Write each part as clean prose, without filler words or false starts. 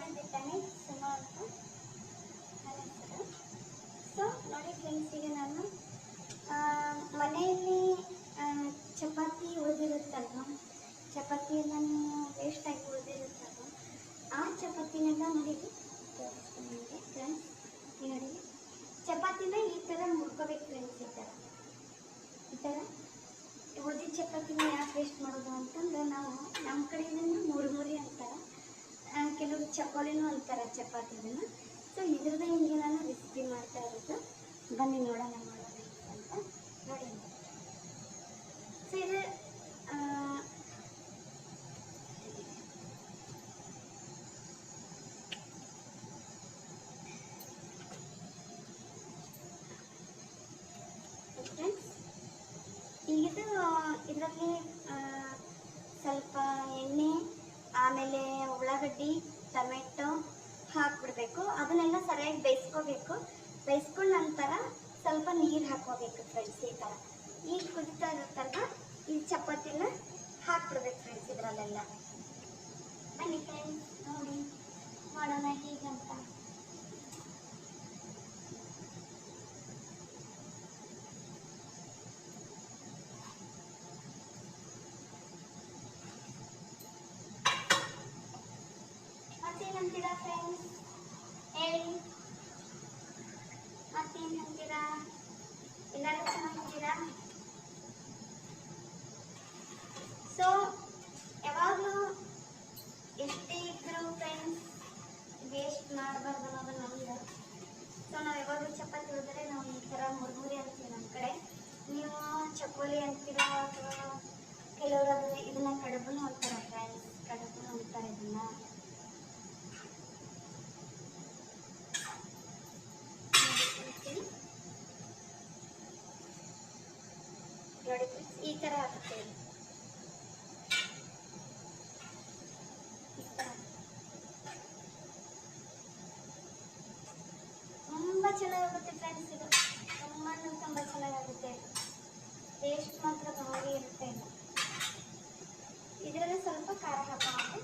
ಮಾಡಿದ್ದೆ ತಾನೇ ಸುಮ ಅಂತ ನನ್ನ ಹೆಸರು. ಸೊ ನೋಡಿ ಫ್ರೆಂಡ್ಸ್, ಈಗ ನಾನು ಮನೆಯಲ್ಲಿ ಚಪಾತಿ ಉಳಿದಿರುತ್ತಲ್ವ, ಚಪಾತಿ ಎಲ್ಲನೂ ವೇಸ್ಟಾಗಿ ಉಳಿದಿರುತ್ತಲ್ವ, ಆ ಚಪಾತಿನೆಲ್ಲ ನೋಡಿ ತೋರಿಸ್ತೀನಿ ಫ್ರೆಂಡ್ಸ್. ನೋಡಿ ಚಪಾತಿನ ಈ ಥರ ಮುರ್ಕೋಬೇಕು ಫ್ರೆಂಡ್ಸ್. ಈ ಥರ ಉಳಿದಿದ್ದ ಚಪಾತಿನ ಯಾಕೆ ವೇಸ್ಟ್ ಮಾಡೋದು ಅಂತಂದ್ರೆ, ನಾವು ನಮ್ಮ ಕಡೆ ಇದನ್ನು ಮುರುಮುರಿ ಅಂತಾರೆ, ಕೆಲವರು ಚಕೋಲಿನೂ ಅಂತಾರೆ ಚಪಾತಿದನ್ನು. ಸೊ ಇದ್ರದ್ದು ಹಿಂಗೆ ನಾನು ರೆಸಿಪಿ ಮಾಡ್ತಾ ಇರೋದು. ಬನ್ನಿ ನೋಡೋಣ ಮಾಡೋದು ಅಂತ ನೋಡಿ. ಸೊ ಇದು ಈಗಿದು ಇದರಲ್ಲಿ ಸ್ವಲ್ಪ ಎಣ್ಣೆ, ಆಮೇಲೆ ಉಳ್ಳಾಗಡ್ಡಿ, ಟೊಮೆಟೊ ಹಾಕ್ಬಿಡ್ಬೇಕು. ಅದನ್ನೆಲ್ಲ ಸರಿಯಾಗಿ ಬೇಯಿಸ್ಕೋಬೇಕು. ಬೇಯಿಸ್ಕೊಂಡ ನಂತರ ಸ್ವಲ್ಪ ನೀರು ಹಾಕೋಬೇಕು ಫ್ರೆಂಡ್ಸ್. ಈ ಥರ ಈಗ ಕುದಿತಾ ಇರುತ್ತಲ್ವ, ಈ ಚಪಾತಿನ ಹಾಕ್ಬಿಡ್ಬೇಕು ಫ್ರೆಂಡ್ಸ್ ಇದರಲ್ಲೆಲ್ಲ. ಬನ್ನಿ ಫ್ರೆಂಡ್ಸ್ ನೋಡಿ ಮಾಡೋಣ ಹೀಗಂತ. ಮತ್ತೇನಂತೀರಾ ಫ್ರೆಂಡ್ಸ್ ಹೇಳಿ, ಮತ್ತೇನು ಅಂತೀರಾ? ಎಲ್ಲರೂ ಚೆನ್ನಾಗಿದ್ದೀರಾ? ಸೊ ಯಾವಾಗಲೂ ಎಷ್ಟೇ ಇದ್ದರೂ ಫ್ರೆಂಡ್ಸ್ ವೇಸ್ಟ್ ಮಾಡಬಾರ್ದು ಅನ್ನೋದು ನಮ್ದು. ಸೊ ನಾವು ಯಾವಾಗಲೂ ಚಪಾತಿ ಉಳಿದ್ರೆ ನಾವು ಈ ಥರ ಮುರುಮುರಿ ಅಂತೀವಿ ನಮ್ಮ ಕಡೆ. ನೀವು ಚಕೋಲಿ ಅಂತೀರಾ, ಅಥವಾ ಕೆಲವರು ಇದನ್ನ ಕಡುಬುನು ಅಂತಾರೆ ಫ್ರೆಂಡ್ಸ್, ಕಡುಬುನು ಅಂತಾರೆ ಇದನ್ನ. ನೋಡಿ ಫ್ರೆಂಡ್ಸ್ ಈ ಥರ ಆಗುತ್ತೆ. ತುಂಬ ಚೆನ್ನಾಗಾಗುತ್ತೆ ಫ್ರೆಂಡ್ಸ್. ಇದು ತುಂಬ ಚೆನ್ನಾಗಾಗುತ್ತೆ. ಟೇಸ್ಟ್ ಮಾತ್ರ ಭಾರಿ ಇರುತ್ತೆ. ಇದರಲ್ಲಿ ಸ್ವಲ್ಪ ಖಾರ ಹಾಕೋಣ.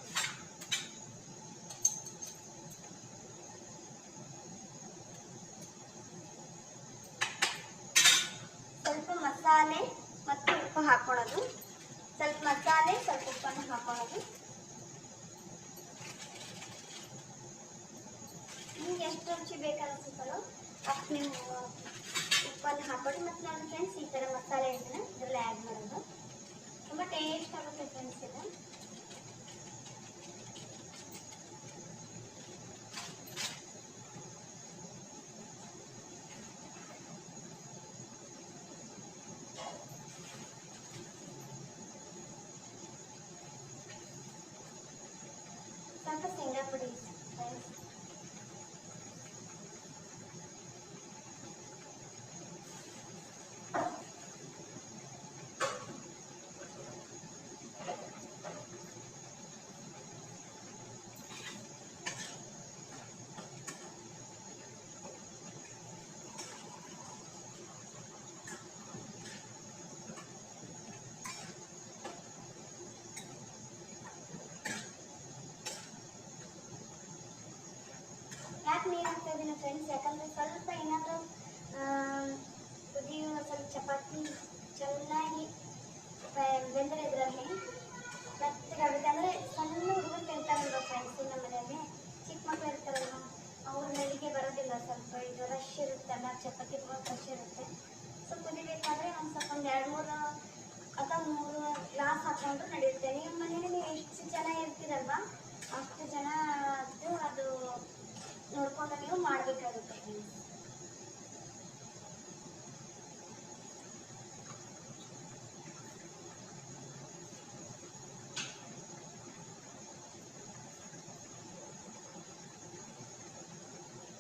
ಸ್ವಲ್ಪ ಮಸಾಲೆ ಮತ್ತು ಉಪ್ಪು ಹಾಕೊಳ್ಳೋದು. ಸ್ವಲ್ಪ ಮಸಾಲೆ, ಸ್ವಲ್ಪ ಉಪ್ಪನ್ನು ಹಾಕೊಳ್ಳೋದು. ನಿಮ್ಗೆ ಎಷ್ಟು ರುಚಿ ಬೇಕಾಗಿಸುತ್ತಲ್ಲೋ ಅಷ್ಟು ನೀವು ಉಪ್ಪನ್ನು ಹಾಕೊಳ್ಳಿ. ಮತ್ತು ನಾನು ಫ್ರೆಂಡ್ಸ್ ಈ ಥರ ಮಸಾಲೆ ಇದನ್ನು ಇದರಲ್ಲಿ ಆ್ಯಡ್ ಮಾಡೋದು. ತುಂಬ ಟೇಸ್ಟ್ ಆಗುತ್ತೆ ಫ್ರೆಂಡ್ಸ್ ಇದು. ಸ್ವಲ್ಪ ಶೇಂಗಾ ಪುಡಿ ಫ್ರೆಂಡ್ಸ್. ಯಾಕೆ ನೀರು ಹಾಕ್ತಾ ಇದ್ದೀನಿ ಫ್ರೆಂಡ್ಸ್, ಯಾಕಂದರೆ ಸ್ವಲ್ಪ ಏನಾದರೂ ಕುದಿಯುವ ಸ್ವಲ್ಪ ಚಪಾತಿ ಚೆನ್ನಾಗಿ ಬೆಂದರೆ ಇದರಲ್ಲಿ ಮೆತ್ತಗಾಗುತ್ತೆ. ಅಂದರೆ ಸಣ್ಣ ಹುಡುಗರು ತಿಂತಾರಲ್ವ ಫ್ರೆಂಡ್ಸ್, ನಮ್ಮ ಮನೆಯಲ್ಲಿ ಚಿಕ್ಕ ಮಕ್ಕಳು ಇರ್ತಾರಲ್ವ, ಅವ್ರ ಮೇಲಿಗೆ ಬರೋದಿಲ್ಲ. ಸ್ವಲ್ಪ ಇದು ರಶ್ ಇರುತ್ತಲ್ಲ, ಚಪಾತಿ ರಶ್ ಇರುತ್ತೆ. ಸೊ ಕುದಿಬೇಕಾದ್ರೆ ಒಂದು ಸ್ವಲ್ಪ ಒಂದು 2-3 ಅಥವಾ 3 ಗ್ಲಾಸ್ ಹಾಕೊಂಡ್ರು ನಡೆಯುತ್ತೆ. ನಿಮ್ಮ ಮನೇಲಿ ನೀವು ಎಷ್ಟು ಜನ ಇರ್ತೀರಲ್ವ ಅಷ್ಟು ಜನ ಅದು ನೋಡ್ಕೊಂಡು ನೀವು ಮಾಡಬೇಕಾಗುತ್ತೆ ಫ್ರೆಂಡ್ಸ್.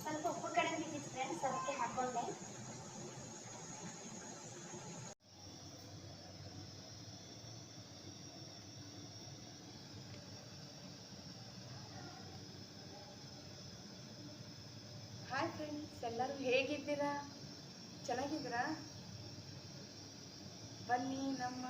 ಸ್ವಲ್ಪ ಉಪ್ಪು ಕಡಿಮೆ ಬಿದ್ದಿತ್ತು ಫ್ರೆಂಡ್ಸ್, ಅದಕ್ಕೆ ಹಾಕೊಂಡೆ. ಹಾಯ್ ಫ್ರೆಂಡ್ಸ್, ಎಲ್ಲರೂ ಹೇಗಿದ್ದೀರಾ? ಚೆನ್ನಾಗಿದ್ದೀರಾ? ಬನ್ನಿ ನಮ್ಮ